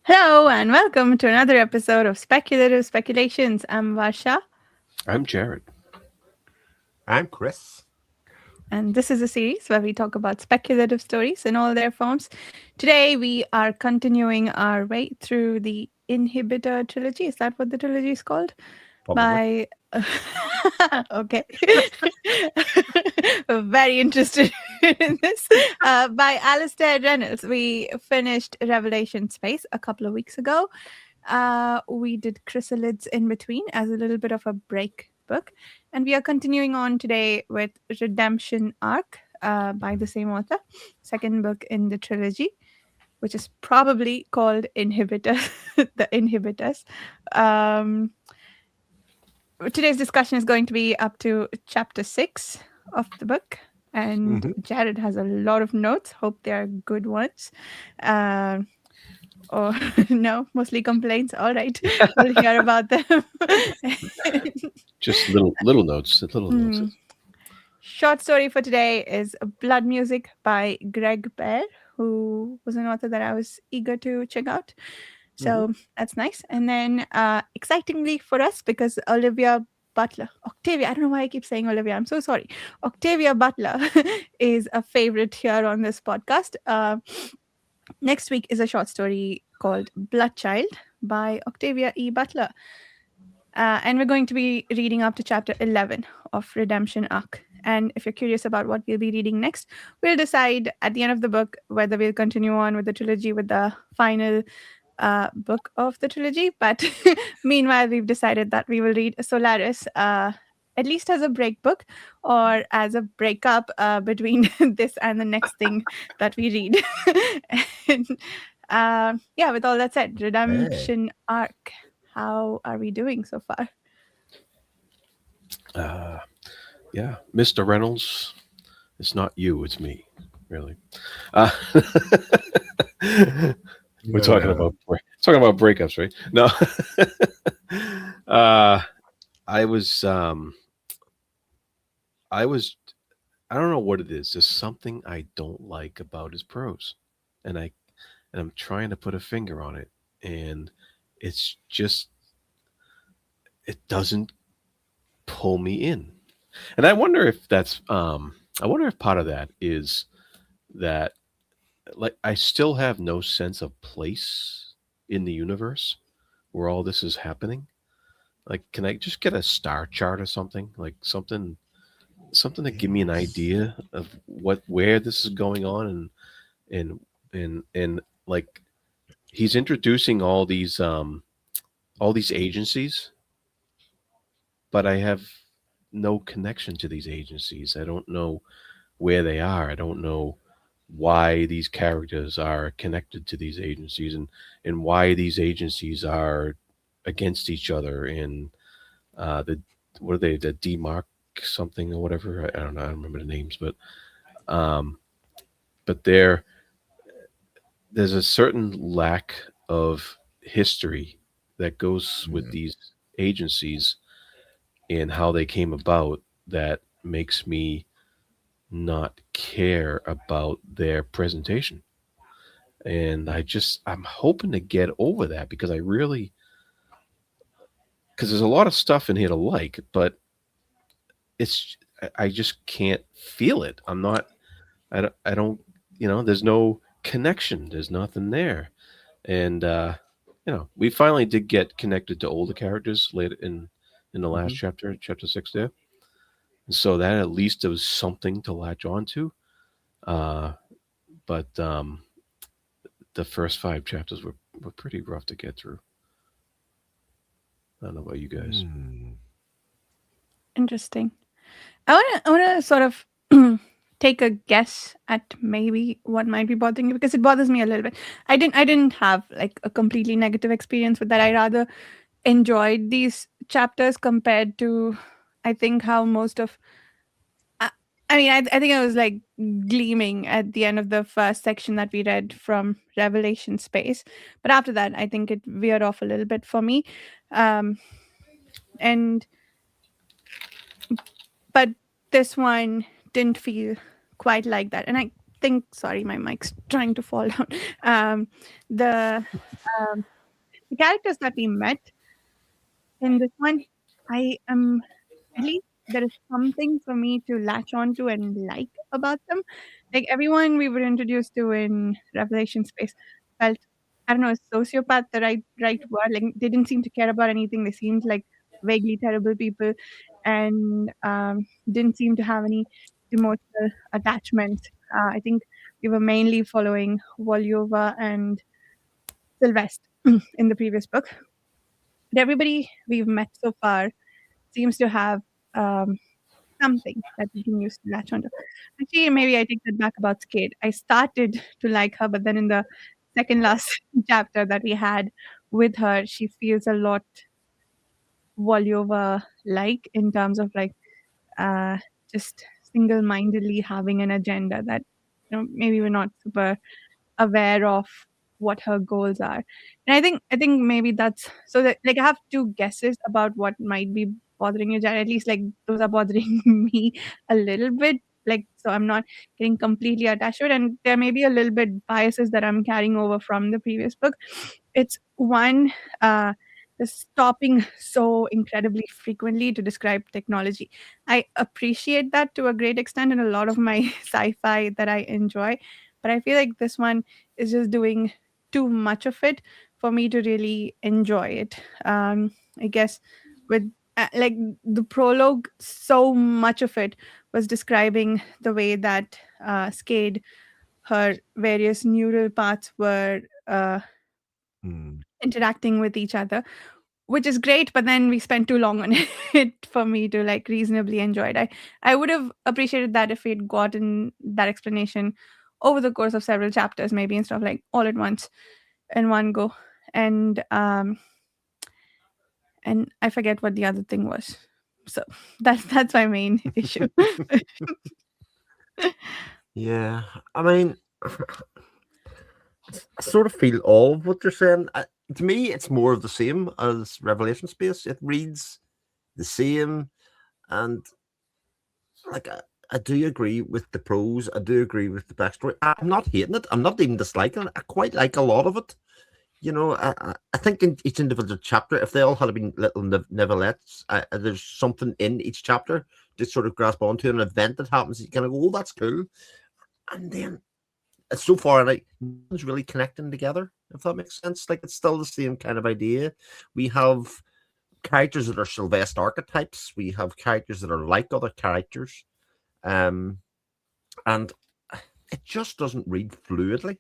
Hello and welcome to another episode of Speculative Speculations. I'm Varsha, I'm Jared. I'm Chris. and this is a series where we talk about speculative stories in all their forms. Today, we are continuing our way through the Inhibitor trilogy. Is that what the trilogy is called? Probably. By okay, very interested in this. By Alastair Reynolds. We finished Revelation Space a couple of weeks ago. We did Chrysalids in between as a little bit of a break book. And we are continuing on today with Redemption Arc by the same author, second book in the trilogy, which is probably called Inhibitor, the Inhibitors. Um, Today's discussion is going to be up to chapter 6 of the book. And hmm Jared has a lot of notes. Hope they are good ones. Or no, mostly complaints. All right, we'll hear about them. Just little notes, little notes. Hmm. Short story for today is Blood Music by Greg Bear, who was an author that I was eager to check out. hmm So that's nice. And then excitingly for us, because Octavia, I don't know why I keep saying Olivia, I'm so sorry. Octavia Butler is a favorite here on this podcast. Next week is a short story called Blood Child by Octavia E. Butler. And we're going to be reading up to chapter 11 of Redemption Arc. And if you're curious about what we'll be reading next, we'll decide at the end of the book whether we'll continue on with the trilogy with the final book of the trilogy. But meanwhile, we've decided that we will read Solaris at least as a break book or as a breakup between this and the next thing that we read. And yeah, with all that said, Hey. Redemption Arc. How are we doing so far? Uh, yeah, Mr. Reynolds, it's not you, it's me, really. Uh, we're talking about breakups, right? No, uh, I was I was I don't know what it is. There's something I don't like about his prose, and I'm trying to put a finger on it, and it's just it doesn't pull me in. And I wonder if part of that is that like I still have no sense of place in the universe where all this is happening. Like can I just get a star chart or something? Like something to give me an Yes. idea of what where this is going on and and like he's introducing all these agencies, but I have no connection to these agencies. I don't know where they are. I don't know why these characters are connected to these agencies and why these agencies are against each other and the what are they the demark something or whatever I don't know I don't remember the names um but there's a certain lack of history that goes with Mm. these agencies and how they came about that makes me not care about their presentation. And I'm hoping to get over that because I really because there's a lot of stuff in here to like, but it's I just can't feel it. I don't there's no connection. There's nothing there. And we finally did get connected to older characters later in the last hmm chapter, chapter 6 there. And so that at least there was something to latch on to. Uh but the first 5 chapters were pretty rough to get through. I don't know about you guys. Mm. Interesting. I wanna sort of take a guess at maybe what might be bothering you because it bothers me a little bit. I didn't have like a completely negative experience with that. I rather enjoyed these chapters compared to I think how most of I, I mean I think I was like gleaming at the end of the first section that we read from Revelation Space, but after that I think it veered off a little bit for me. Um and but this one didn't feel quite like that, and I think, sorry, my mic's trying to fall down. Um, the um, the characters that we met in this one, I am at least there is something for me to latch on to and like about them. Like everyone we were introduced to in Revelation Space felt, I don't know, a sociopath the right word. Like they didn't seem to care about anything. They seemed like vaguely terrible people, and didn't seem to have any emotional attachment. I think we were mainly following Volyova and Sylvester in the previous book. But everybody we've met so far seems to have um, something that we can use to latch onto. Actually, maybe I take that back about Skate. I started to like her, but then in the second last chapter that we had with her, she feels a lot Volyova like in terms of like uh, just single mindedly having an agenda that maybe we're not super aware of what her goals are. And I think maybe that's so that like I have two guesses about what might be bothering you, Jared. At least like those are bothering me a little bit. Like so I'm not getting completely attached to it. And there may be a little bit biases that I'm carrying over from the previous book. It's one, the stopping so incredibly frequently to describe technology. I appreciate that to a great extent in a lot of my sci-fi that I enjoy, but I feel like this one is just doing too much of it for me to really enjoy it. I guess with like the prologue, so much of it was describing the way that Skade, her various neural paths were Hmm. interacting with each other, which is great, but then we spent too long on it for me to like reasonably enjoy it. I would have appreciated that if we'd gotten that explanation over the course of several chapters, maybe instead of like all at once in one go. And I forget what the other thing was. So that's my main issue. Yeah, I mean, I sort of feel all of what you're saying. To me, it's more of the same as Revelation Space. It reads the same, and like I do agree with the prose. I do agree with the backstory. I'm not hating it. I'm not even disliking it. I quite like a lot of it. I think in each individual chapter, if they all had been little novelettes, there's something in each chapter to sort of grasp onto an event that happens. You kind of go, "Oh, that's cool," and then so far, like nothing's really connecting together. If that makes sense, like it's still the same kind of idea. We have characters that are Sylvester archetypes. We have characters that are like other characters, um, and it just doesn't read fluidly.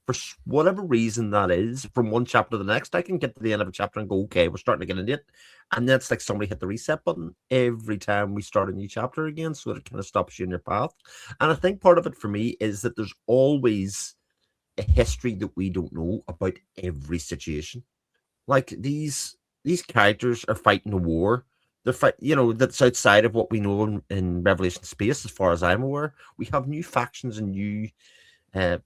For whatever reason that is, from one chapter to the next, I can get to the end of a chapter and go, okay, we're starting to get into it. And then it's like somebody hit the reset button every time we start a new chapter again. So that it kind of stops you in your path. And I think part of it for me is that there's always a history that we don't know about every situation. Like these characters are fighting a war. They're that's outside of what we know in Revelation Space, as far as I'm aware. We have new factions and new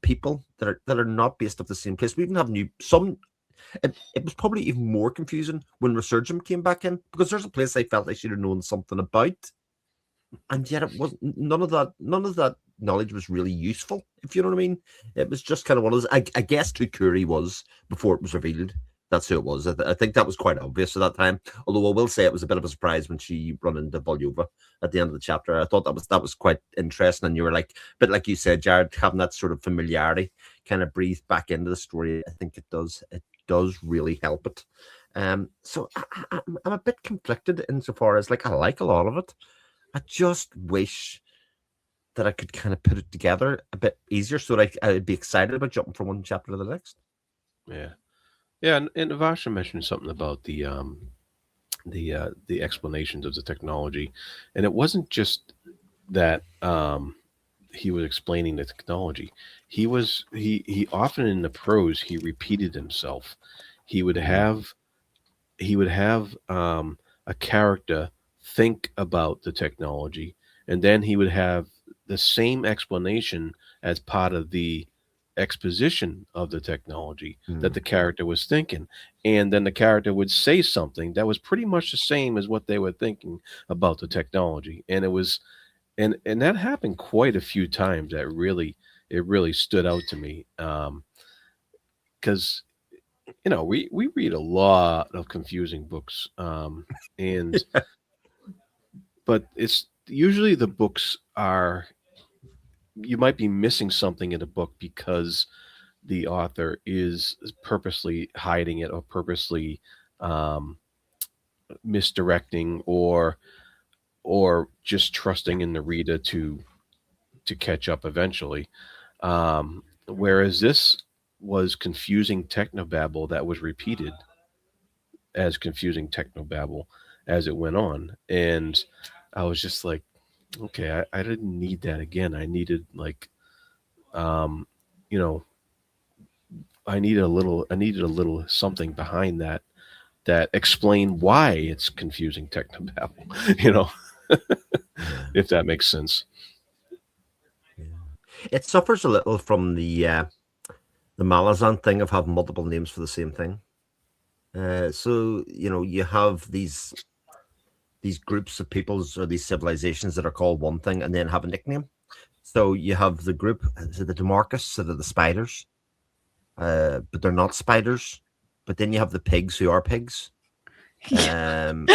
people that are not based off the same place. We even have new some. It was probably even more confusing when Resurgam came back in because there's a place I felt I should have known something about, and yet it wasn't. None of that knowledge was really useful. If you know what I mean, it was just kind of one of those. I guess who Curie was before it was revealed. That's who it was. I think that was quite obvious at that time. Although I will say it was a bit of a surprise when she run into Volyova at the end of the chapter. I thought that was quite interesting, and you were like, but like you said, Jared, having that sort of familiarity kind of breathed back into the story. I think it does. It does really help it. So I'm a bit conflicted insofar as like I like a lot of it. I just wish that I could kind of put it together a bit easier so that I'd be excited about jumping from one chapter to the next. Yeah. Yeah, and Vasha mentioned something about the explanations of the technology, and it wasn't just that he was explaining the technology. He often in the prose he repeated himself. He would Mm, have a character think about the technology, and then he would have the same explanation as part of the exposition of the technology that the mm, character was thinking. And then the character would say something that was pretty much the same as what they were thinking about the technology. And and that happened quite a few times. It really stood out to me, because we read a lot of confusing books, and but it's usually the books are, you might be missing something in a book because the author is purposely hiding it, or purposely um, misdirecting, or just trusting in the reader to catch up eventually. Whereas this was confusing technobabble that was repeated as confusing technobabble as it went on, and I was just like, okay, I didn't need that again. I needed, like, um, you know, I needed a little something behind that that explained why it's confusing technobabble, Yeah. if that makes sense. Yeah. It suffers a little from the Malazan thing of having multiple names for the same thing. So you have these groups of peoples or these civilizations that are called one thing and then have a nickname. So you have the group, so the Demarcus, that are the spiders, but they're not spiders. But then you have the pigs who are pigs. Yeah. Um,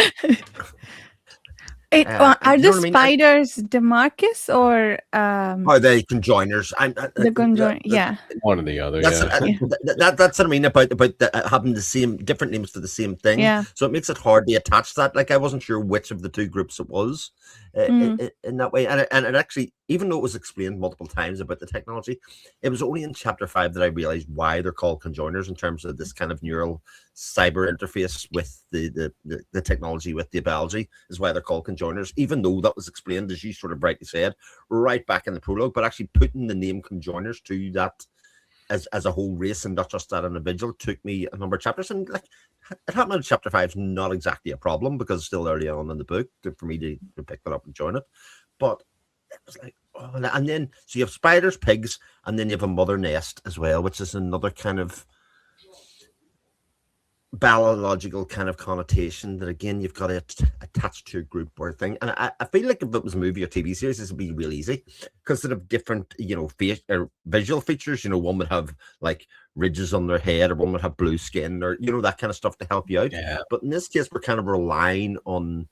Are and you the know what I mean? spiders Demarcus or Are they conjoiners? the conjoin? Yeah. One or the other, That's yeah. Yeah. that's what I mean about having the same different names for the same thing. Yeah. So it makes it hard to attach that. Like I wasn't sure which of the two groups it was Mm. in that way, and it actually, even though it was explained multiple times about the technology, it was only in chapter 5 that I realized why they're called conjoiners in terms of this kind of neural cyber interface with the technology with the biology is why they're called conjoiners. Even though that was explained, as you sort of rightly said, right back in the prologue, but actually putting the name conjoiners to that as a whole race and not just that individual took me a number of chapters. And like it happened in chapter 5 is not exactly a problem because it's still early on in the book for me to pick that up and join it. But it was like, oh, and then so you have spiders, pigs, and then you have a mother nest as well, which is another kind of biological kind of connotation that again you've got to attach to a group or thing. And I feel like if it was a movie or TV series, this would be real easy because they have different face or visual features. One would have like ridges on their head, or one would have blue skin, or that kind of stuff to help you out. Yeah. But in this case, we're kind of relying on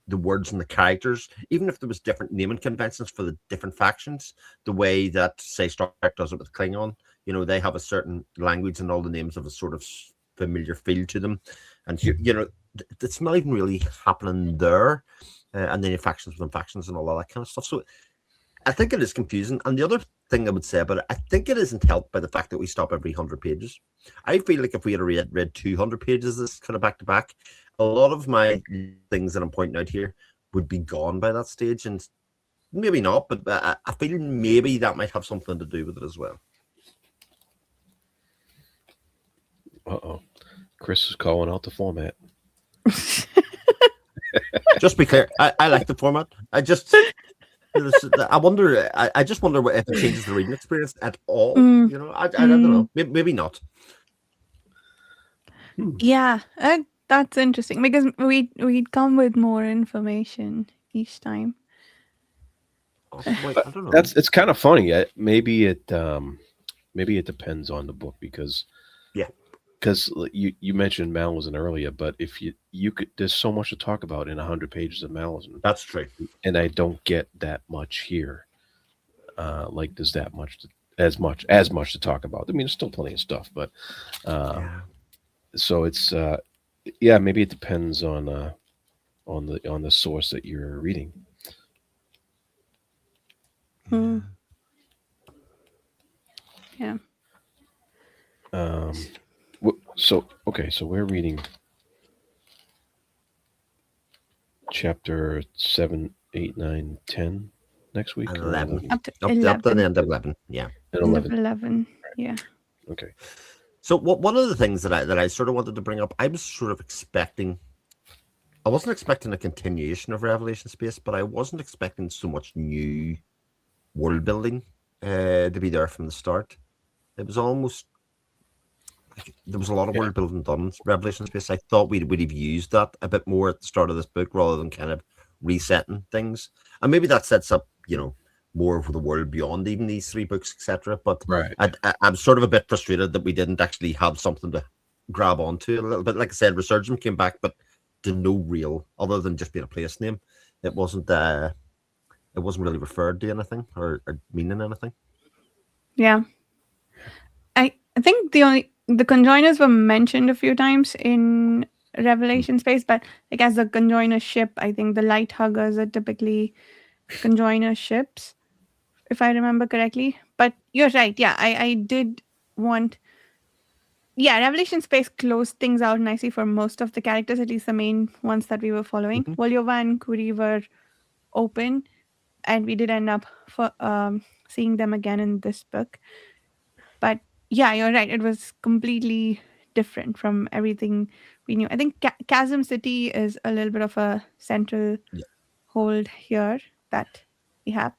the words and the characters, even if there was different naming conventions for the different factions, the way that say Star Trek does it with Klingon. They have a certain language and all the names have a sort of familiar feel to them, and it's not even really happening there. And then you have factions within factions and all of that kind of stuff. So I think it is confusing. And the other thing I would say about it, I think it isn't helped by the fact that we stop every 100 pages. I feel like if we had read 200 pages this kind of back to back, a lot of my things that I'm pointing out here would be gone by that stage, and maybe not, but I feel maybe that might have something to do with it as well. Uh-oh. Chris is calling out the format. Just be clear, I like the format. I wonder. I just wonder if it changes the reading experience at all. I don't know. Maybe not. Yeah, that's interesting because we'd come with more information each time. Wait, I don't know. It's kind of funny. Maybe it depends on the book because you mentioned Malazan earlier, but if you could, there's so much to talk about in 100 pages of Malazan. That's true, and I don't get that much here. Like there's that much as much to talk about. I mean, there's still plenty of stuff, but so it's maybe it depends on the source that you're reading. Yeah. So we're reading chapter 7, 8, 9, 10 next week. And 11. Up to Up 11. to the end of 11. Yeah. And End of 11. 11. Yeah. Okay. So one of the things that I sort of wanted to bring up, I was sort of expecting. I wasn't expecting a continuation of Revelation Space, but I wasn't expecting so much new world building to be there from the start. It was almost like there was a lot of world building done in Revelation Space. I thought we'd have used that a bit more at the start of this book rather than kind of resetting things. And maybe that sets up more of the world beyond even these three books, etc. But Right. I'm sort of a bit frustrated that we didn't actually have something to grab onto a little bit. Like I said, Resurgence came back, but to no real, other than just being a place name. It wasn't. It wasn't really referred to anything or meaning anything. Yeah. I think the conjoiners were mentioned a few times in Revelation space, but like as a conjoiner ship, I think the light huggers are typically conjoiner ships, if I remember correctly. But you're right. Yeah, I did want. Yeah, Revelation Space closed things out nicely for most of the characters, at least the main ones that we were following. Mm-hmm. Voliova and Kuri were open, and we did end up seeing them again in this book. But yeah, you're right. It was completely different from everything we knew. I think Chasm City is a little bit of a central Yeah, hold here that we have,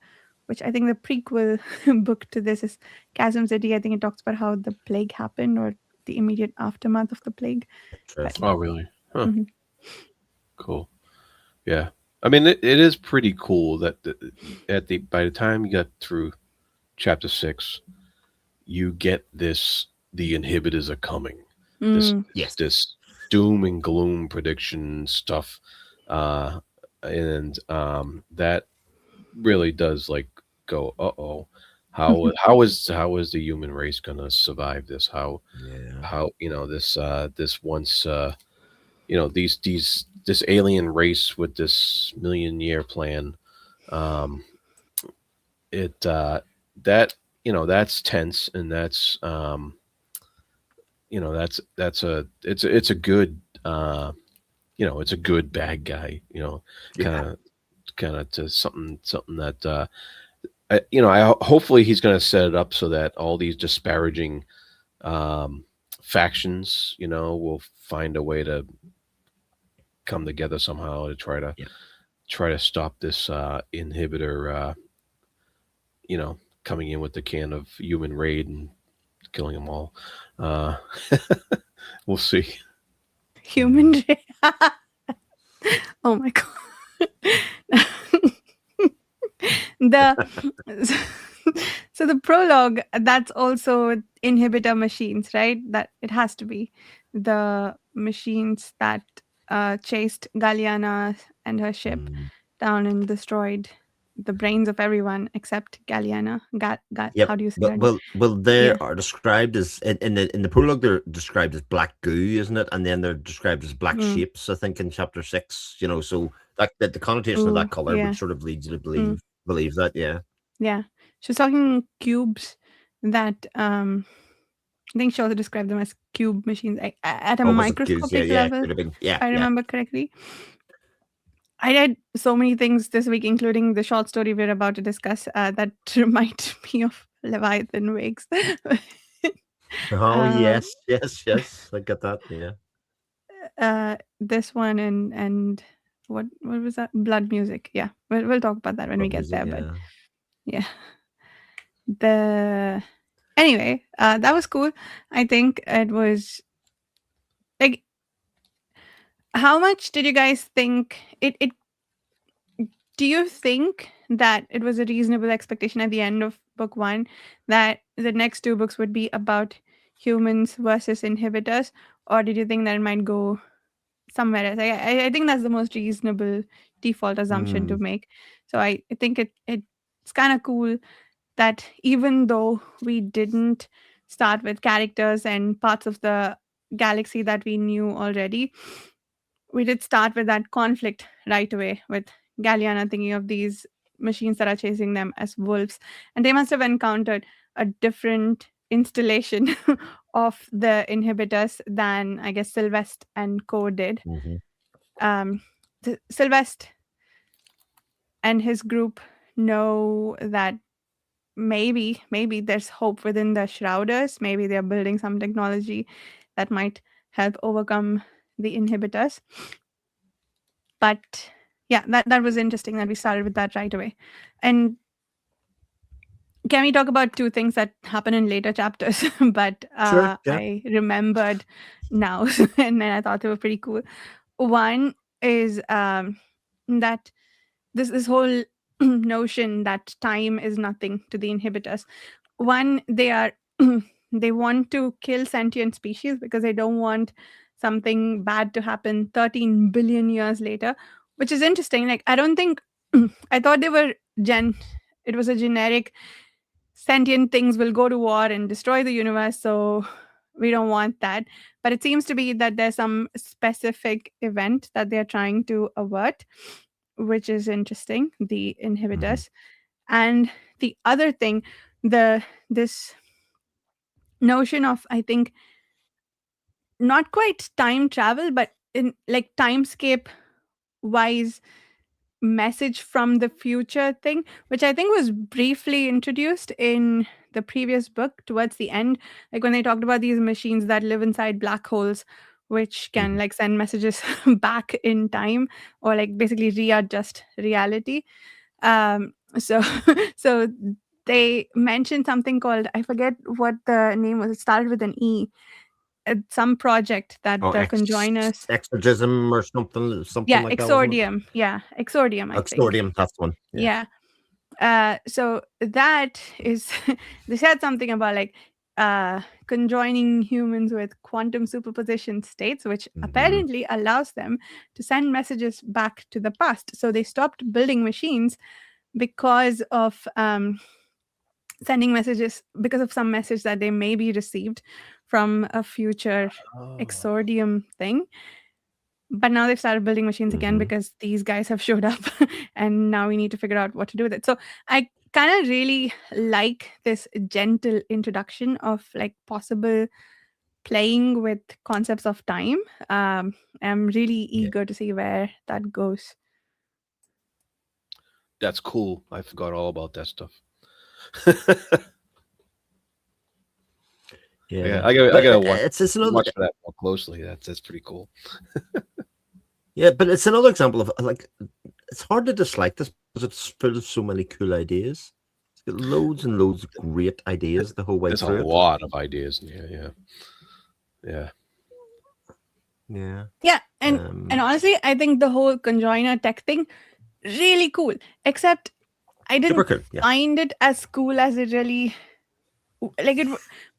which I think the prequel book to this is Chasm City. I think it talks about how the plague happened or the immediate aftermath of the plague. But interesting. Oh, really? Huh. mhm. Cool. Yeah. I mean, it is pretty cool that by the time you got through chapter 6, you get the inhibitors are coming. This Mm, Yes. this doom and gloom prediction stuff, uh, and that really does like go, uh-oh, how is the human race gonna survive this? Yeah. How this once this alien race with this million-year plan, um, it that that's tense, and it's a good, uh it's a good bad guy, kind Yeah. of to something that hopefully he's going to set it up so that all these disparaging um factions will find a way to come together somehow to Yeah. try to stop this inhibitor, you know coming in with the can of human raid and killing them all. uh we'll see. human. Oh my god. the so the prologue, that's also inhibitor machines, right? That it has to be the machines that chased Galliana and her ship Mm. down and destroyed the brains of everyone except Galliana. Yep. How do you say But her name? well, they Yeah. are described as in the prologue. They're described as black goo, isn't it? And then they're described as black Mm. shapes. I think in chapter 6. So that the connotation of Ooh, that color would yeah. sort of lead you to Mm, believe that. Yeah. yeah. She was talking cubes that I think she also described them as cube machines at a Oh, was it goose? Yeah, microscopic yeah. level, Could have been. if Yeah, I yeah. remember correctly. I read so many things this week, including the short story we're about to discuss, that remind me of Leviathan Wakes. Oh uh, yes, yes, yes. I get that. Yeah. this one and what was that? Blood Music. Yeah, we'll talk about that when we Love get music. there. But Yeah. yeah, the anyway, that was cool. I think it was like, how much did you guys think it do you think that it was a reasonable expectation at the end of book one that the next two books would be about humans versus inhibitors, or did you think that it might go somewhere else? I think that's the most reasonable default assumption to Mm. make. So I think it's kind of cool that even though we didn't start with characters and parts of the galaxy that we knew already, we did start with that conflict right away with Galliana thinking of these machines that are chasing them as wolves. And they must have encountered a different installation of the inhibitors than I guess Sylvester and Co did. Hmm. Um, Sylvester and his group know that maybe there's hope within the Shrouders. Maybe they're building some technology that might help overcome the inhibitors. But yeah, that was interesting that we started with that right away. And can we talk about two things that happen in later chapters? But Sure. Yeah. I remembered now, and then I thought they were pretty cool. One is that this whole notion that time is nothing to the inhibitors. One, they are they want to kill sentient species because they don't want something bad to happen 13 billion years later, which is interesting. Like, I don't think I thought they were gen it was a generic sentient things will go to war and destroy the universe, so we don't want that. But it seems to be that there's some specific event that they're trying to avert, which is interesting, the Mhm. inhibitors. And the other thing, the this notion of, I think, not quite time travel, but in like timescape wise message from the future thing, which I think was briefly introduced in the previous book towards the end, like when they talked about these machines that live inside black holes, which can Mhm. like send messages back in time, or like basically readjust reality. So so they mentioned something called, I forget what the name was, it started with an E, some project that Oh, the conjoiners. exorgism or something Yeah, like that, wasn't it? exordium. Yeah, exordium, I think. Exordium, that's the one. Yeah. Yeah. So that is they said something about like conjoining humans with quantum superposition states, which Mhm. apparently allows them to send messages back to the past. So they stopped building machines because of sending messages, because of some message that they maybe received from a future Oh. exordium thing. But now they've started building machines again Mhm. because these guys have showed up, and now we need to figure out what to do with it. So I kind of really like this gentle introduction of like possible playing with concepts of time. I'm really Yeah. eager to see where that goes. That's cool. I forgot all about that stuff. Yeah, Yeah. I But gotta watch it's another, that more closely. That's pretty cool. yeah, but it's another example of like it's hard to dislike this because it's full of so many cool ideas. It's got loads and loads of great ideas the whole way There's a through it. lot of ideas in here. Yeah, yeah. Yeah. Yeah, and Um, honestly, I think the whole conjoiner tech thing really cool. Except I Super didn't cool. Yeah. find it as cool as it really like it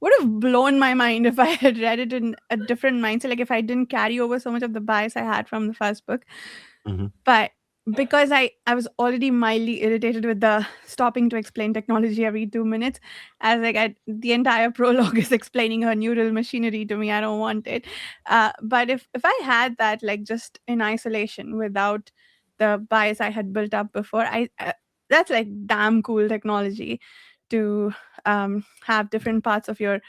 would have blown my mind if I had read it in a different mindset, like if I didn't carry over so much of the bias I had from the first book. Hmm. But because I was already mildly irritated with the stopping to explain technology every 2 minutes, as like the entire prologue is explaining her neural machinery to me. I don't want it. But if I had that like just in isolation without the bias I had built up before, I that's like damn cool technology to have different parts of your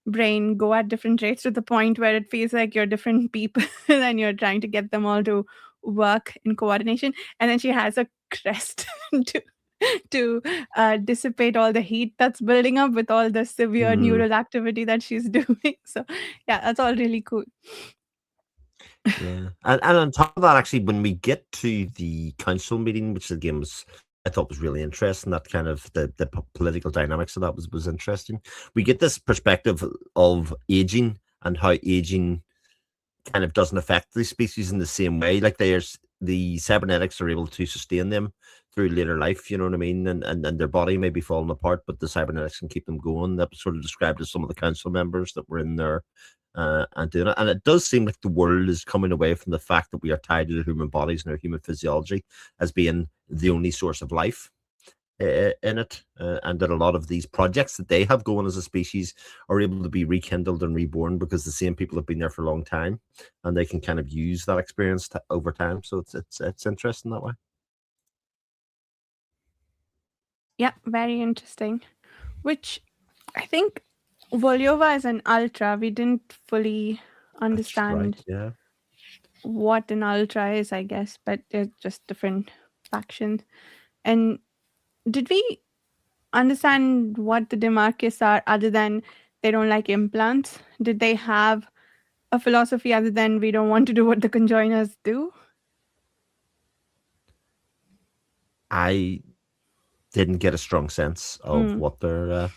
brain go at different rates to the point where it feels like you're different people and you're trying to get them all to work in coordination. And then she has a crest to dissipate all the heat that's building up with all the severe Mm, neural activity that she's doing. So yeah, that's all really cool. yeah. And on top of that, actually, when we get to the council meeting, which again was I thought was really interesting, that kind of the political dynamics of that was interesting. We get this perspective of aging and how aging kind of doesn't affect these species in the same way. Like there's the cybernetics are able to sustain them through later life, you know what I mean? And their body may be falling apart, but the cybernetics can keep them going. That was sort of described as some of the council members that were in there and doing it. And it does seem like the world is coming away from the fact that we are tied to the human bodies and our human physiology as being the only source of life in it, and that a lot of these projects that they have going as a species are able to be rekindled and reborn because the same people have been there for a long time, and they can kind of use that experience over time. So it's interesting that way. Yeah, very interesting. Which I think Volyova is an ultra. We didn't fully That's right. understand Yeah. what an ultra is, I guess, but they're just different factions. And did we understand what the Demarcus are other than they don't like implants? Did they have a philosophy other than we don't want to do what the conjoiners do? I didn't get a strong sense of Mm. what their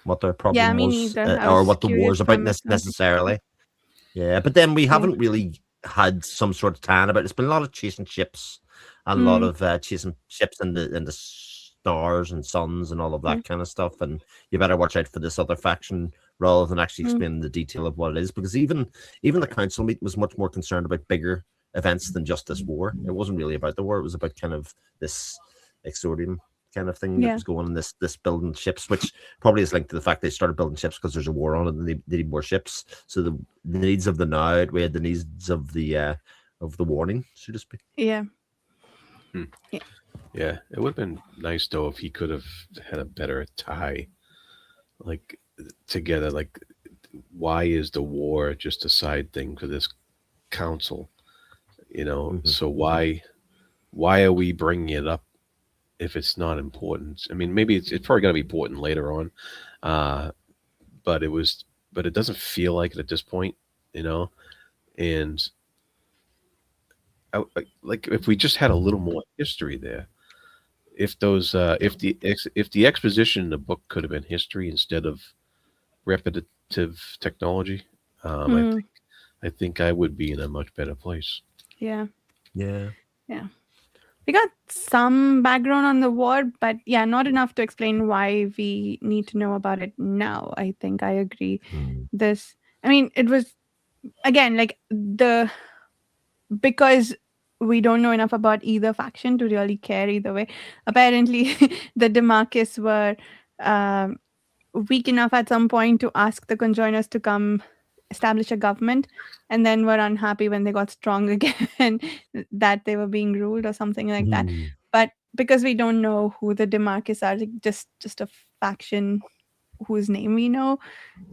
Yeah, problem me was, neither. I or was what the curious war's about from it. necessarily. Yeah, but then we Okay. haven't really. had some sort of tan about it. It's been a lot of chasing ships, and a lot Mm, of chasing ships in the stars and suns and all of mm, that kind of stuff. And you better watch out for this other faction rather than actually mm. explaining the detail of what it is, because even the council meeting was much more concerned about bigger events than just this war. It wasn't really about the war. It was about kind of this exordium kind of thing that Yeah, was going on, this building ships, which probably is linked to the fact they started building ships because there's a war on it and they need more ships. So the needs of the now outweighed the needs of the warning, so to speak. yeah, Hmm. yeah. Yeah, it would have been nice though if he could have had a better tie, like together. Like, why is the war just a side thing for this council? Mm-hmm. So why are we bringing it up if it's not important? I mean, maybe it's probably gonna be important later on, uh, but it doesn't feel like it at this point, you know. And like if we just had a little more history there, if those if the exposition in the book could have been history instead of repetitive technology, I Mm, think I would be in a much better place. yeah, Yeah. yeah. We got some background on the war, but yeah, not enough to explain why we need to know about it now. I think I agree. Mm. This, I mean, it was again like because we don't know enough about either faction to really care either way. Apparently, the Demarcus were um, weak enough at some point to ask the conjoiners to come establish a government, and then were unhappy when they got strong again that they were being ruled or something like that. Mm. But because we don't know who the Demarcus are, like just a faction whose name we know,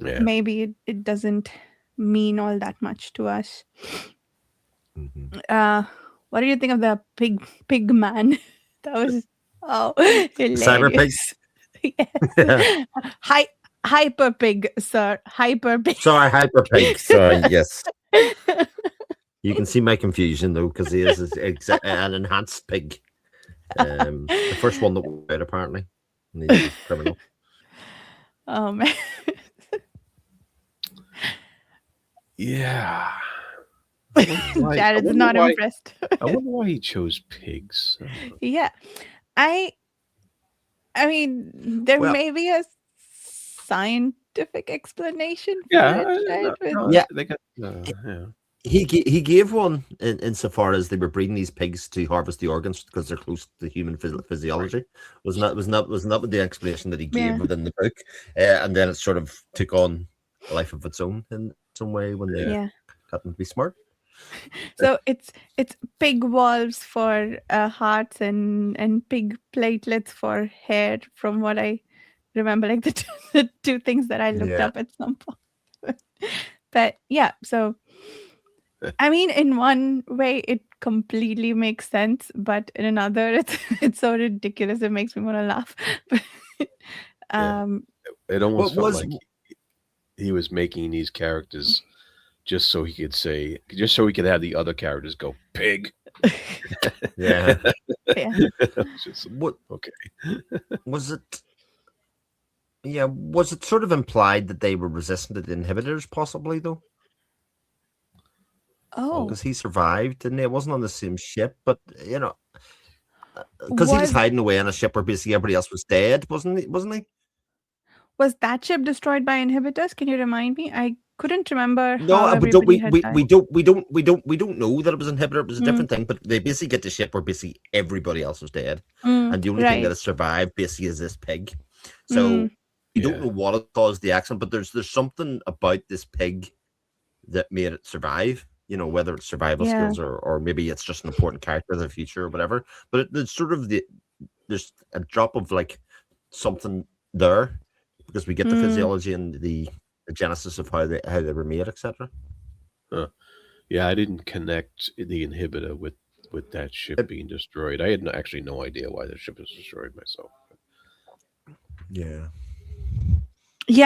Yeah. maybe it doesn't mean all that much to us. Mhm. Uh, what do you think of the pig man? That was oh Cyber pig. hilarious. Yes. Hi, hyper pig, sir. Hyper pig. Sorry, hyper pig. Sorry, yes. You can see my confusion though, because he is an enhanced pig. The first one that went out apparently, and he's a criminal. Oh man. Yeah. I wonder why. I Jared's wonder not why. impressed. I wonder why he chose pigs. I don't know. Yeah. I I mean there Well, may be a scientific explanation for Yeah, it, right? With no, yeah, they got. Yeah, he gave one insofar as they were breeding these pigs to harvest the organs because they're close to human right. physiology. Was not with the explanation that he gave yeah. within the book, and then it sort of took on a life of its own in some way when they Yeah, Yeah. got them to be smart. So it's pig valves for hearts and pig platelets for hair, from what I remember, like the two things that I looked Yeah. up at some point. But yeah, so I mean, in one way, it completely makes sense, but in another, it's so ridiculous. It makes me want to laugh. But, yeah. um, It What almost felt was like he was making these characters just so he could say, just so he could have the other characters go pig. yeah? yeah. It's just What okay. was it? Yeah, was it sort of implied that they were resistant to the inhibitors, possibly though? Oh, Oh, Because he survived, didn't he? It wasn't on the same ship, but because he was was hiding away on a ship where basically everybody else was dead, wasn't he? Wasn't he? was that ship destroyed by inhibitors? Can you remind me? I couldn't remember No, how we don't. everybody had died. We don't know that it was inhibitor. It was a Mm, different thing. But they basically get the ship where basically everybody else was dead, mm, and the only thing that right. has survived basically is this pig. Mm, So we don't yeah, know what it caused the accident, but there's something about this pig that made it survive. Whether it's survival yeah. skills or maybe it's just an important character of the future or whatever. But it's sort of there's a drop of like something there because we get the Mm, physiology and the genesis of how they were made, etc. huh. Yeah. I didn't connect the inhibitor with that ship being destroyed. I had actually no idea why the ship was destroyed myself. Yeah,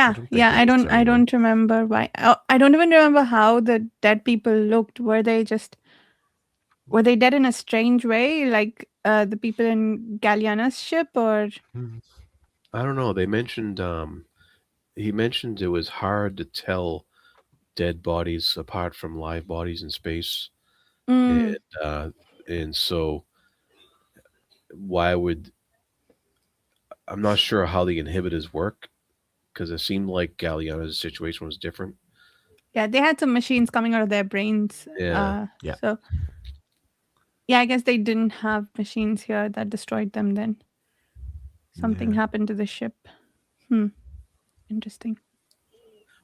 I yeah, don't think yeah. there I was don't. I anyone. don't remember why. I don't even remember how the dead people looked. Were they dead in a strange way, like the people in Galliana's ship, or I don't know. They mentioned he mentioned it was hard to tell dead bodies apart from live bodies in space. Mm. and uh, and so why would I'm not sure how the inhibitors work because it seemed like Galliana's situation was different. Yeah, they had some machines coming out of their brains. Yeah, Yeah. So yeah, I guess they didn't have machines here that destroyed them. Then something Yeah. happened to the ship. Hmm. Interesting.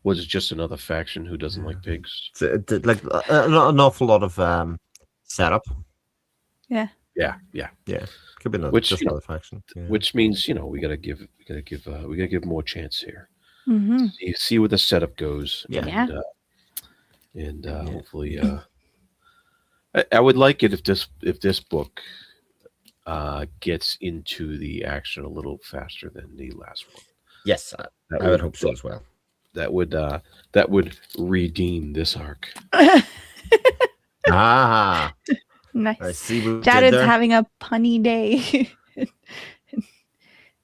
was it just another faction who doesn't Yeah. like pigs? So it did, like an awful lot of setup. Yeah. Yeah. Yeah. Could be another, Which just another faction. Yeah. which means we gotta give more chance here. Mm-hmm. See where the setup goes, Yeah. Yeah. and Yeah. hopefully, I would like it if this book gets into the action a little faster than the last one. Yes, That I would would hope so as well. that would uh, that would redeem this arc. Ah, I Nice. see what we did Jared's there. having a punny day.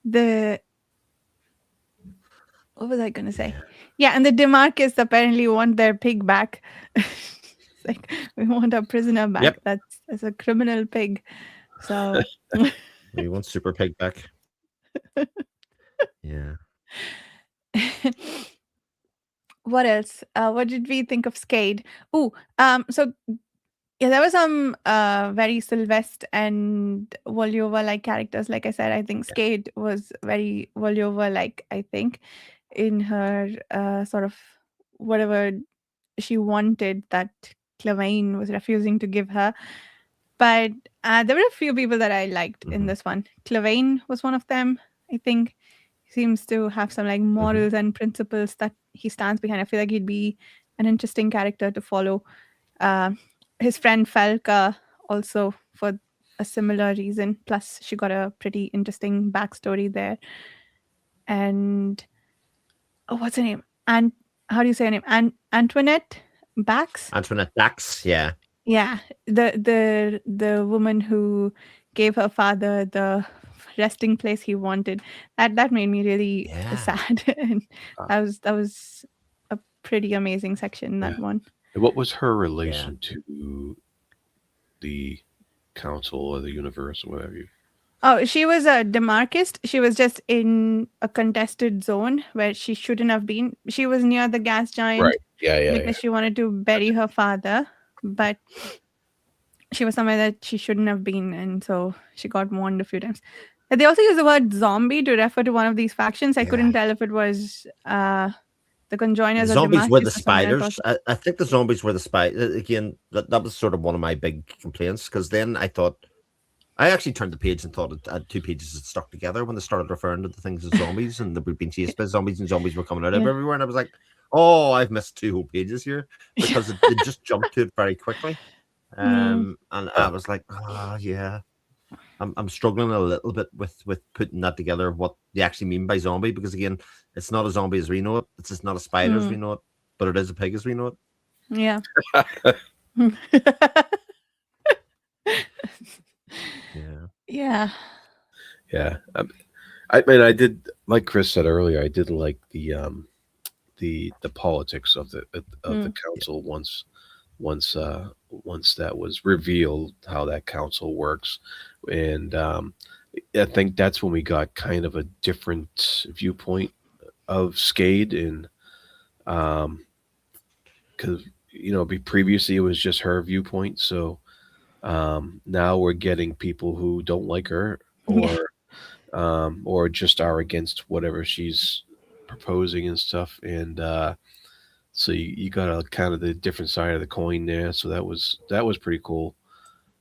the What was I gonna say? Yeah. Yeah, and the Demarcus apparently want their pig back. It's like we want our prisoner back. Yep. That's a criminal pig. So We want Super Pig back. Yeah. what else? What did we think of Skade? Oh, so yeah, there were some very Sylvester and Voliova like characters. Like I said, I think Yeah. Skade was very Voliova like, I think, in her sort of whatever she wanted that Clavane was refusing to give her. But there were a few people that I liked in Mhm. this one. Clavane was one of them, I think. He seems to have some like morals and principles that he stands behind. I feel like he'd be an interesting character to follow. Uh, his friend Falca also for a similar reason. Plus, she got a pretty interesting backstory there. And oh, what's her name? And how do you say her name? Antoinette Bax. Antoinette Dax. Yeah. Yeah, the woman who gave her father the resting place he wanted. That made me really Yeah. sad, and Uh, that was a pretty amazing section. yeah. That one. And what was her Yeah. relation to the council or the universe or whatever you? Oh, she was a demarchist. She was just in a contested zone where she shouldn't have been. She was near the gas giant Right. Yeah. because she wanted to bury her father, but she was somewhere that she shouldn't have been, and so she got warned a few times. They also use the word zombie to refer to one of these factions. I Yeah. couldn't tell if it was the The conjoiners or zombies were the Demarcus or someone else. spiders. I think the zombies were the spiders. Again, that was sort of one of my big complaints because then I thought, I actually turned the page and thought it had two pages that stuck together when they started referring to the things as zombies and they were being chased by zombies and zombies were coming out of Yeah. everywhere. And I was like, oh, I've missed two whole pages here because they just jumped to it very quickly. And I was like, oh, yeah. I'm struggling a little bit with putting that together, what they actually mean by zombie, because again, it's not a zombie as we know it. It's just not a spider as we know it, but it is a pig as we know it. Yeah. Yeah. Yeah. Yeah. I mean, I did, like Chris said earlier, I did like the politics of the council once that was revealed how that council works, and I think that's when we got kind of a different viewpoint of Skade, and because previously it was just her viewpoint, so now we're getting people who don't like her Yeah. or just are against whatever she's proposing and stuff, and so you got a kind of the different side of the coin there. So that was pretty cool.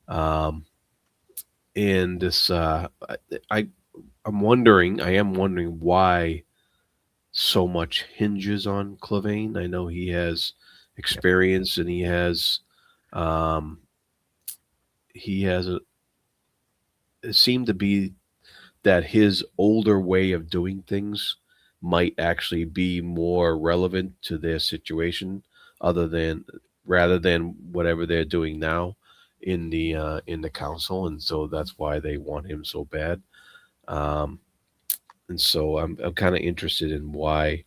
Um, and this I I am wondering why so much hinges on Clavane. I know he has experience and um, he has a it seemed to be that his older way of doing things might actually be more relevant to their situation other than rather than whatever they're doing now in the council, and so that's why they want him so bad. um and so I'm kind of interested in why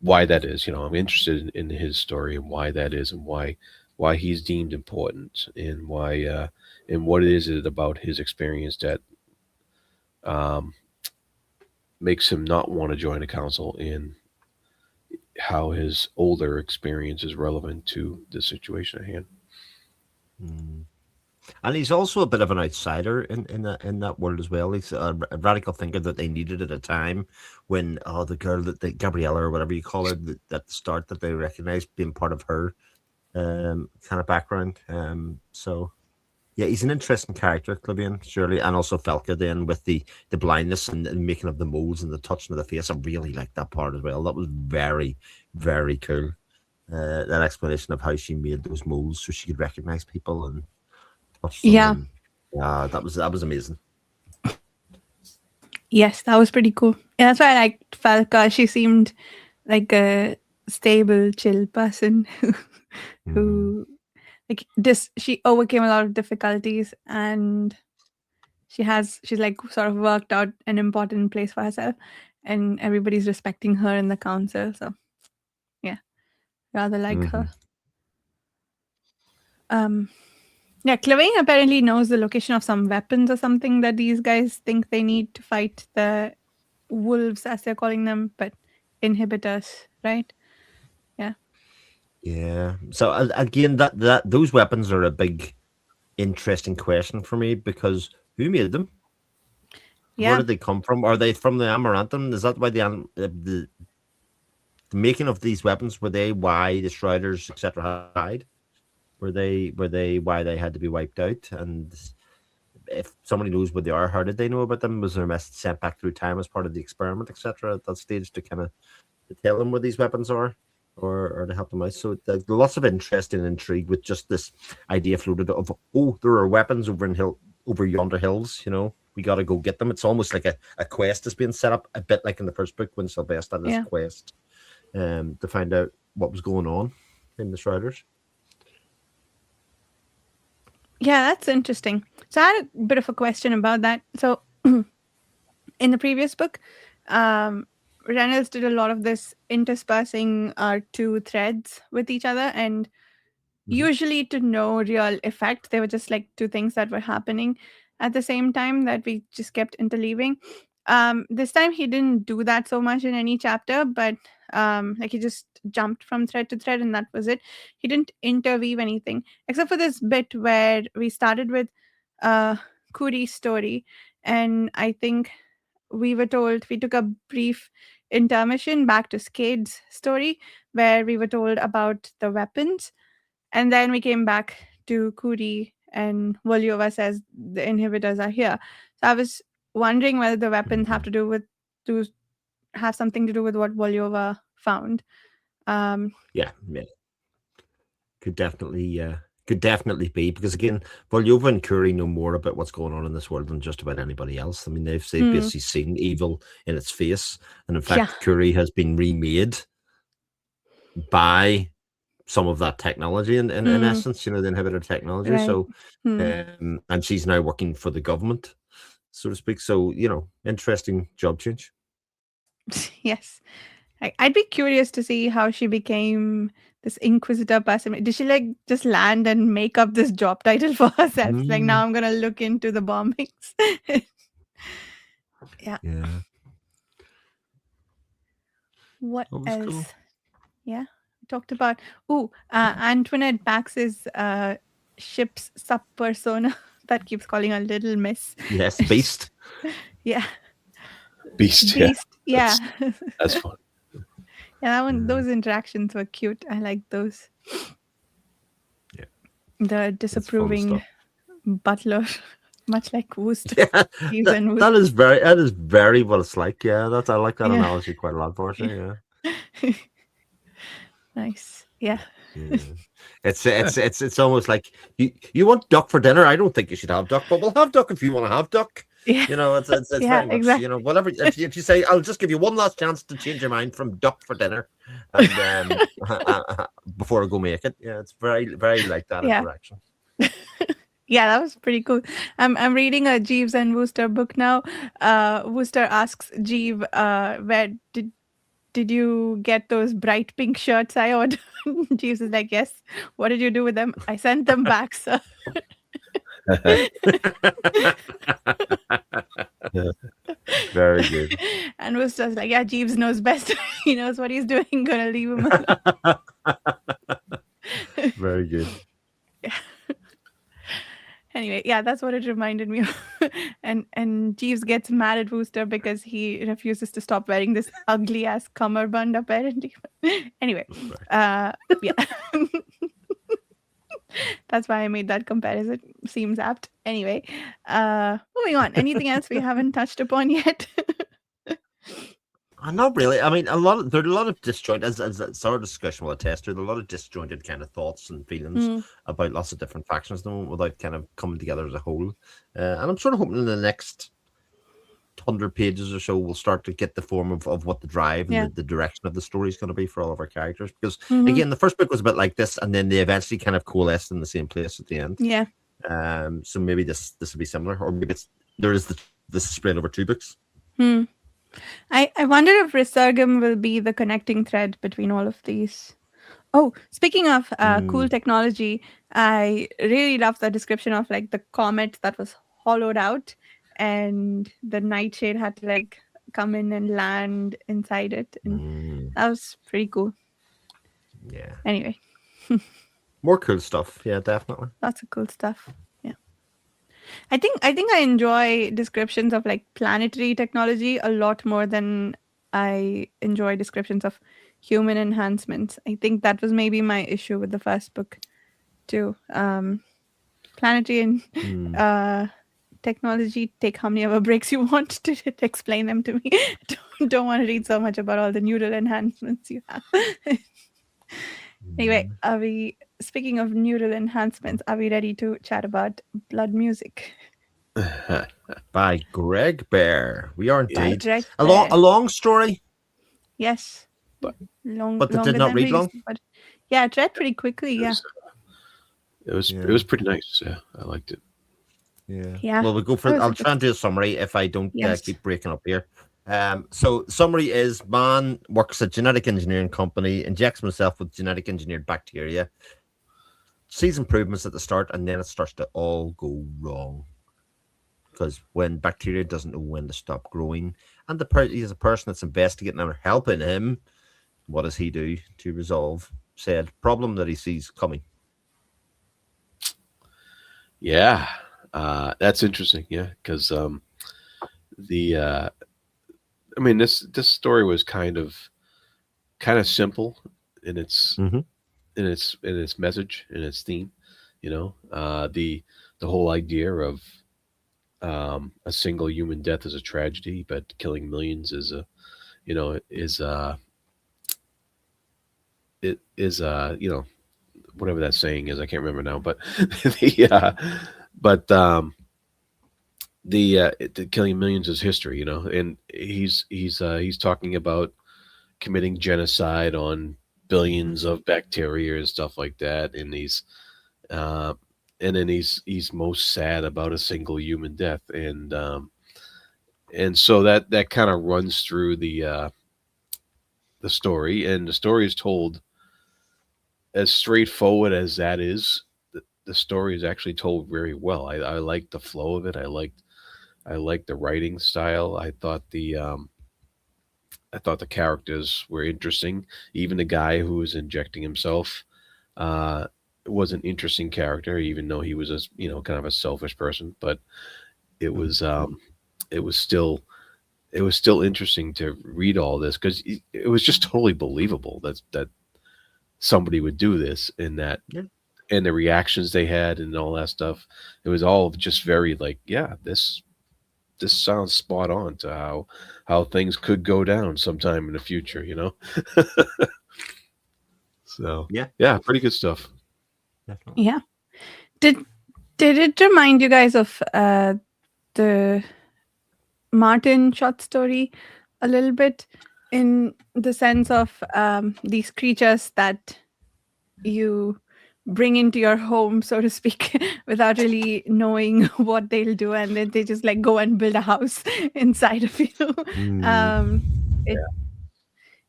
that is. I'm interested in his story and why that is, and why why he's deemed important, and why and what is it about his experience that um, makes him not want to join the council, and how his older experience is relevant to the situation at hand. Mm. And he's also a bit of an outsider in that world as well. He's a radical thinker that they needed at a time when the girl that Gabriella or whatever you call her at the start that they recognized being part of her kind of background. So yeah, he's an interesting character, Clivian, surely, and also Felka then with the blindness and making of the molds and the touching of the face. I really liked that part as well. That was very, very cool. That explanation of how she made those molds so she could recognize people and touch them, Yeah. and that was amazing. Yes, that was pretty cool. Yeah, that's why I liked Falca. She seemed like a stable, chill person Mhm. who like this she overcame a lot of difficulties, and she's like sort of worked out an important place for herself, and everybody's respecting her in the council. So yeah, rather like her. Mhm. Um yeah, Clavane apparently knows the location of some weapons or something that these guys think they need to fight the wolves, as they're calling them, but inhibitors, right? Yeah. Yeah. So again, that those weapons are a big, interesting question for me because who made them? Where Yeah. did they come from? Are they from the Amaranthum? Is that why the making of these weapons were they why the Shrouders etc. died? Were they why they had to be wiped out? And if somebody knows what they are, how did they know about them? Was there a message sent back through time as part of the experiment, etc. At that stage to kind of to tell them where these weapons are, or to help them out? So there's lots of interest and intrigue with just this idea floated of there are weapons over yonder hills. We got to go get them. It's almost like a quest is being set up, a bit like in the first book when Sylvester had his Yeah. quest to find out what was going on in the Shrouders. Yeah, that's interesting. So I had a bit of a question about that. So in the previous book, um, Reynolds did a lot of this interspersing our two threads with each other, and Mm-hmm. usually to no real effect. They were just like two things that were happening at the same time that we just kept interleaving. This time he didn't do that so much in any chapter, but like he just jumped from thread to thread and that was it. He didn't interweave anything except for this bit where we started with uh Kuri's story, and I think we took a brief intermission back to Skade's story where we were told about the weapons, and then we came back to Kuri, and Volyova says the inhibitors are here. So I was wondering whether the weapons Mm-hmm. to have something to do with what Volyova found. Um, Yeah. Could definitely be because again, Volyova and Curie know more about what's going on in this world than just about anybody else. I mean, they've hmm, basically seen evil in its face, and in yeah, fact, Curie has been remade by some of that technology in hmm, essence, the inhibitor technology. right. So, Hmm. and she's now working for the government, so to speak. So, interesting job change. Yes. I'd be curious to see how she became this inquisitor person. Did she like just land and make up this job title for herself? Like Mm, now I'm gonna look into the bombings. Yeah. yeah, What that was cool. else? Yeah. We talked about Antoinette Bax's ship's sub persona that keeps calling her Little Miss. Yes, Beast. Yeah. Beast, yeah, Beast. Yeah. that's fun. Yeah, that one, Yeah, those interactions were cute. I like those. yeah, The it's fun disapproving stuff. butler, much like Wooster. Yeah, Jeeves that, and that Wooster. is very what it's like. Yeah, I like that Yeah. analogy quite a lot, Portia. Yeah. Yeah, Nice. Yeah. yeah. It's almost like you want duck for dinner. I don't think you should have duck, but we'll have duck if you want to have duck. Yeah. It's Yeah, very much exactly. whatever. If you say I'll just give you one last chance to change your mind from duck for dinner, and before I go make it. Yeah, it's very like that Yeah. interaction. Yeah, that was pretty cool. I'm reading a Jeeves and Wooster book now. Wooster asks Jeeve, where did did you get those bright pink shirts I ordered? Jeeves is like, yes. What did you do with them? I sent them back, sir. Very good. And was just like, yeah, Jeeves knows best. He knows what he's doing. Gonna leave him alone. Very good. Anyway, yeah, that's what it reminded me of. And Jeeves gets mad at Wooster because he refuses to stop wearing this ugly ass cummerbund, apparently. Anyway, yeah. That's why I made that comparison. Seems apt. Anyway, moving on. Anything else we haven't touched upon yet? Not really. I mean, there's a lot of disjointed, as our discussion will attest to, there's a lot of disjointed kind of thoughts and feelings about lots of different factions at the moment without kind of coming together as a whole. And I'm sort of hoping in the next 100 pages or so we'll start to get the form of what the drive and the direction of the story is going to be for all of our characters. Because again, the first book was a bit like this, and then they eventually kind of coalesced in the same place at the end. Yeah. So maybe this will be similar, or maybe this is spread over 2 books. I wonder if Resurgam will be the connecting thread between all of these. Oh, speaking of cool technology, I really love the description of like the comet that was hollowed out, and the Nightshade had to like come in and land inside it, and that was pretty cool. Yeah. Anyway, more cool stuff. Yeah, definitely. Lots of cool stuff. Yeah. I think I enjoy descriptions of like planetary technology a lot more than I enjoy descriptions of human enhancements. I think that was maybe my issue with the first book too. Planetary and technology, take how many ever breaks you want to explain them to me. Don't want to read so much about all the neural enhancements you have. Anyway, speaking of neural enhancements, are we ready to chat about Blood Music? By Greg Bear. We are indeed. A Bear. long story. Yes. But Longer it did not read long. But yeah, it read pretty quickly. Yeah. It was pretty nice. Yeah, I liked it. Yeah. Well, we'll go for. I'll try and do a summary if I don't keep breaking up here. So summary is: man works at genetic engineering company, injects himself with genetic engineered bacteria, sees improvements at the start, and then it starts to all go wrong. Because when bacteria doesn't know when to stop growing, and he's a person that's investigating and helping him, what does he do to resolve said problem that he sees coming? Yeah, that's interesting. Yeah, because I mean, this story was kind of simple in its message, in its theme. You know, the whole idea of a single human death is a tragedy, but killing millions is whatever that saying is. I can't remember now, but the killing millions is history, you know, and he's talking about committing genocide on billions of bacteria and stuff like that, and then he's most sad about a single human death, and so that kind of runs through the story, and the story is told as straightforward as that is. The story is actually told very well. I liked the flow of it. I liked the writing style. I thought the characters were interesting. Even the guy who was injecting himself was an interesting character, even though he was kind of a selfish person. But it was still interesting to read all this, because it was just totally believable that somebody would do this, and that. Yeah. And the reactions they had and all that stuff, it was all just very like, yeah, this sounds spot on to how things could go down sometime in the future, you know. So yeah, pretty good stuff. Definitely. Yeah. Did it remind you guys of the Martin short story a little bit, in the sense of these creatures that you bring into your home, so to speak, without really knowing what they'll do, and then they just like go and build a house inside of you.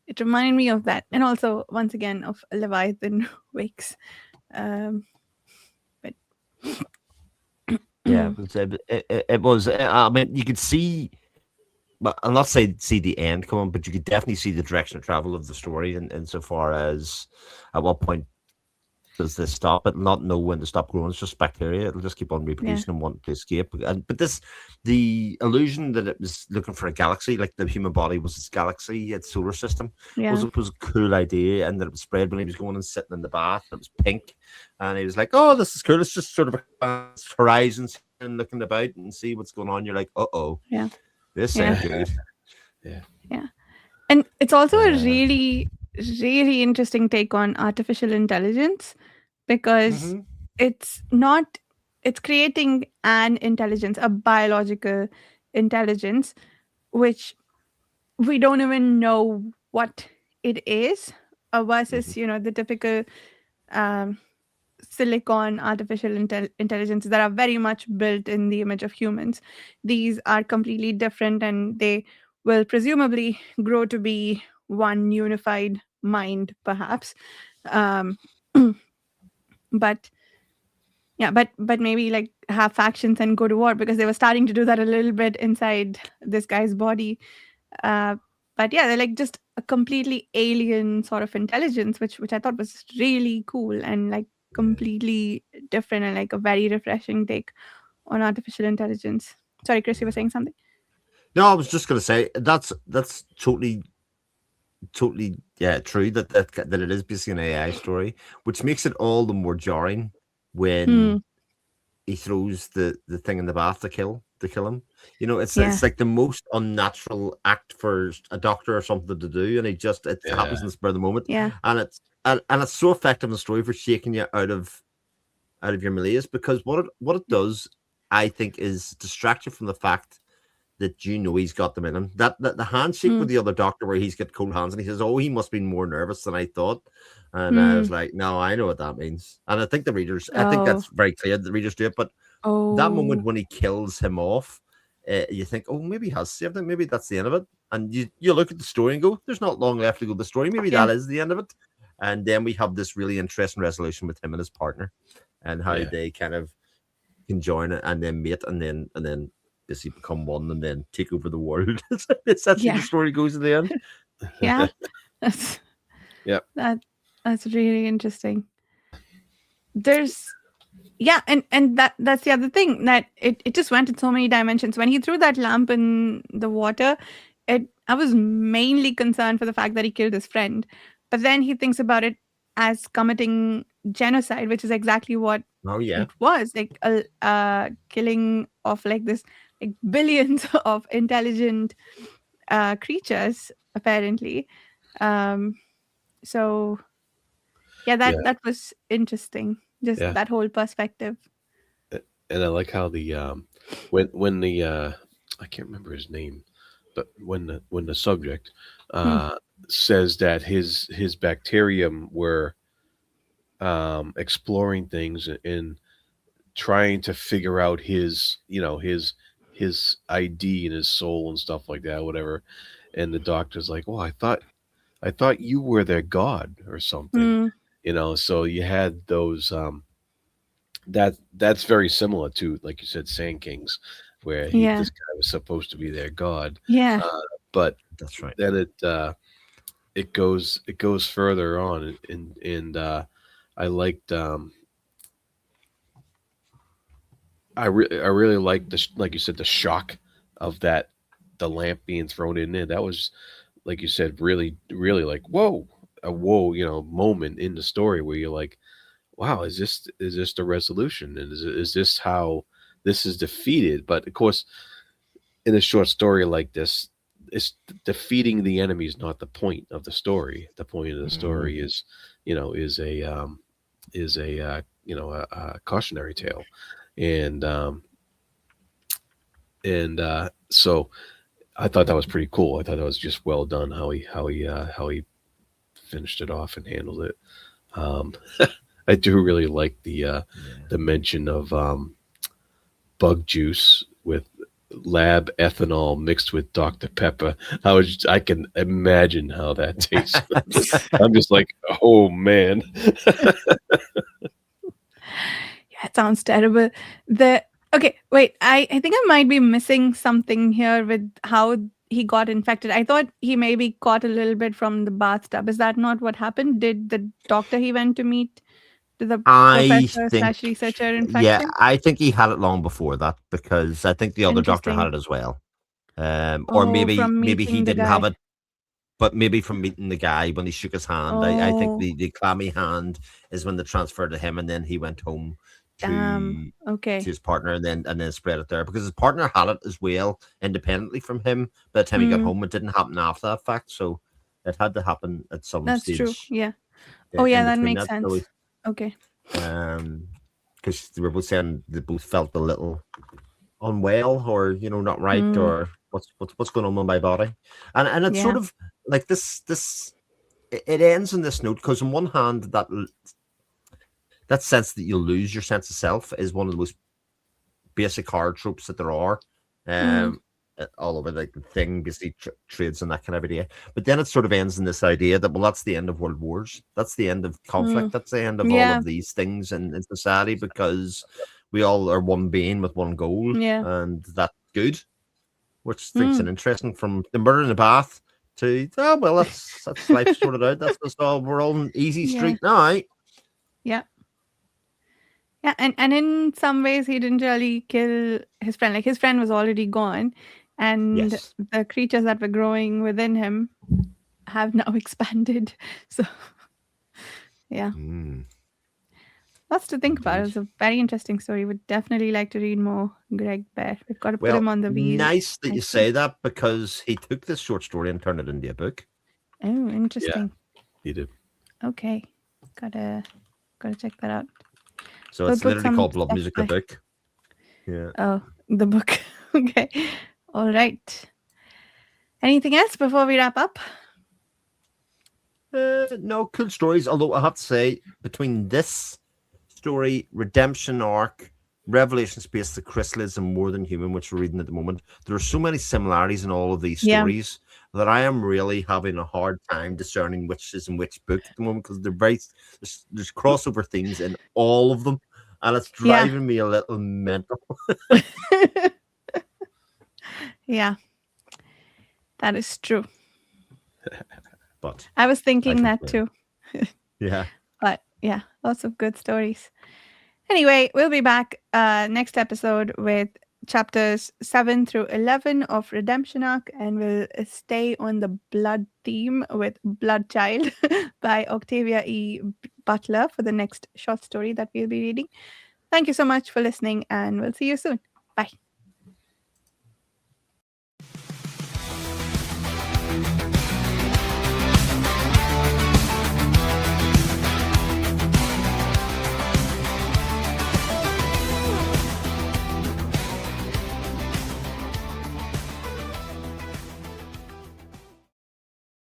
it reminded me of that, and also once again of Leviathan Wakes. Um, but Yeah, it was. I mean, you could see, but I'll not say see the end coming, but you could definitely see the direction of travel of the story, and insofar as at what point does this stop? It'll not know when to stop growing. It's just bacteria. It'll just keep on yeah, reproducing and wanting to escape. And but this, the illusion that it was looking for a galaxy, like the human body was its galaxy, its solar system, yeah, was a cool idea. And that it was spread when he was going and sitting in the bath. It was pink, and he was like, "Oh, this is cool. It's just sort of horizons and looking about and see what's going on." You're like, "Uh oh, yeah, this yeah, ain't good." Yeah. yeah. And it's also a Uh, really, really interesting take on artificial intelligence because mhm. it's not, it's creating an intelligence, a biological intelligence, which we don't even know what it is, Mhm. versus, the typical um, silicon artificial intelligences that are very much built in the image of humans. These are completely different, and they will presumably grow to be one unified mind, perhaps. Um, but yeah, but maybe like have factions and go to war, because they were starting to do that a little bit inside this guy's body. Uh, but yeah, they're like just a completely alien sort of intelligence, which I thought was really cool and like Yeah. completely different and like a very refreshing take on artificial intelligence. Sorry, Chris, you were saying something? No, I was just going to say that's totally yeah true that it is basically an AI story, which makes it all the more jarring Hmm. when he throws the thing in the bath to kill him. You know, Yeah. it's like the most unnatural act for a doctor or something to do, and he just it Yeah. happens in the spur of the moment, Yeah. and and it's so effective in the story for shaking you out of your malaise because what it does, I think, is distract you from the fact that you know he's got them in him. That the handshake Hmm. with the other doctor where he's got cold hands and he says, "Oh, he must be more nervous than I thought," and I Hmm. was like, "No, I know what that means." And I think the readers, I think Oh. that's very clear. The readers do it, but that moment Oh. when he kills him off, you think, "Oh, maybe he has saved him. Maybe that's the end of it." And you look at the story and go, "There's not long left to go. The story. Maybe Yeah. that is the end of it." And then we have this really interesting resolution with him and his partner, and how Yeah. they kind of can join it and then mate and then basically become one and then take over the world. It's actually the Yeah. story goes in the end. Yeah. That's Yep. that. That's really interesting. There's yeah, and that's the other thing, that it just went in so many dimensions. When he threw that lamp in the water, it I was mainly concerned for the fact that he killed his friend, but then he thinks about it as committing genocide, which is exactly what Oh yeah. it was, like a killing of like this, like billions of intelligent creatures apparently. um so yeah, Yeah. that was interesting, just Yeah. that whole perspective. And I like how the when the I can't remember his name, but when the subject Hmm. uh says that his bacterium were exploring things and trying to figure out his his ID and his soul and stuff like that, whatever. And the doctor's like, "Well, I thought you were their god or something," Hmm. So you had those that's very similar to, like you said, Sand Kings, where he Yeah. this guy was supposed to be their god, Yeah. uh, but That's right. then it goes further on, and I liked I really liked like you said, the shock of that, the lamp being thrown in there. That was, like you said, really like whoa, a whoa, moment in the story where you're like, wow, is this the resolution, and is this how this is defeated? But of course, in a short story like this, it's defeating the enemy is not the point of the story. The point of the Mhm. story is, is a a cautionary tale, and so I thought that was pretty cool. I thought that was just well done how he finished it off and handled it. Um, I do really like Yeah. the mention of bug juice with lab ethanol mixed with Dr. Pepper. I can imagine how that tastes. I'm just like, oh man. Yeah, it sounds terrible. The Okay, wait. I think I might be missing something here with how he got infected. I thought he maybe caught a little bit from the bathtub. Is that not what happened? Did the doctor he went to meet, did the I professor think, slash researcher infect yeah, him? I think he had it long before that because I think the other doctor had Interesting. it as well. Or Oh, from maybe he meeting the didn't have guy. it, but maybe from meeting the guy when he shook his hand. I think Oh, the clammy hand is when they transferred to him, and then he went home damn. to Okay. his partner, and then spread it there because his partner had it as well independently from him. By the time he got Hmm, home, it didn't happen after that fact, so it had to happen at some that's true. stage Yeah. Oh, yeah, in that between makes that. So, sense. Okay. um, because they were both saying they both felt a little unwell, or not right, Hmm. or what's going on with my body, and it's Yeah. sort of like this. It ends in this note because on one hand that sense that you'll lose your sense of self is one of the most basic horror tropes that there are. Hmm. All over like the thing basically trades on that kind of idea, but then it sort of ends in this idea that, well, that's the end of world wars, that's the end of Hmm. conflict, that's the end of all Yeah. of these things in society, because we all are one being with one goal, Yeah. and that's good. Which thinks Hmm. an interesting from the murder in the bath to, oh well, that's life sorted out, that's just all, we're all on easy Yeah. street now. Yeah. Yeah. And in some ways, he didn't really kill his friend. Like his friend was already gone, and Yes. the creatures that were growing within him have now expanded. So, yeah. Mm, Lots to think about. indeed. It's a very interesting story. Would definitely like to read more Greg Bear. We've got to put him Well, on the wheel, nice that I you think. say that because he took this short story and turned it into a book. Oh, Yeah, interesting. he did. Okay. Gotta gotta check that out. So We'll it's put literally some called Love stuff Music the by. Book. Yeah. Oh, the book. Okay. All right. Anything else before we wrap up? No, cool stories. Although I have to say, between this story, Redemption Arc, Revelation Space, The Chrysalids, and More Than Human, which we're reading at the moment, there are so many similarities in all of these Yeah. stories that I am really having a hard time discerning which is in which book at the moment, because they're very there's crossover themes in all of them, and it's Yeah. driving me a little mental. Yeah, that is true. But I was I thinking can that play. too. Yeah. But yeah, lots of good stories. Anyway, we'll be back next episode with chapters 7 through 11 of Redemption Arc, and we'll stay on the blood theme with Blood Child by Octavia E. Butler for the next short story that we'll be reading. Thank you so much for listening, and we'll see you soon. Bye.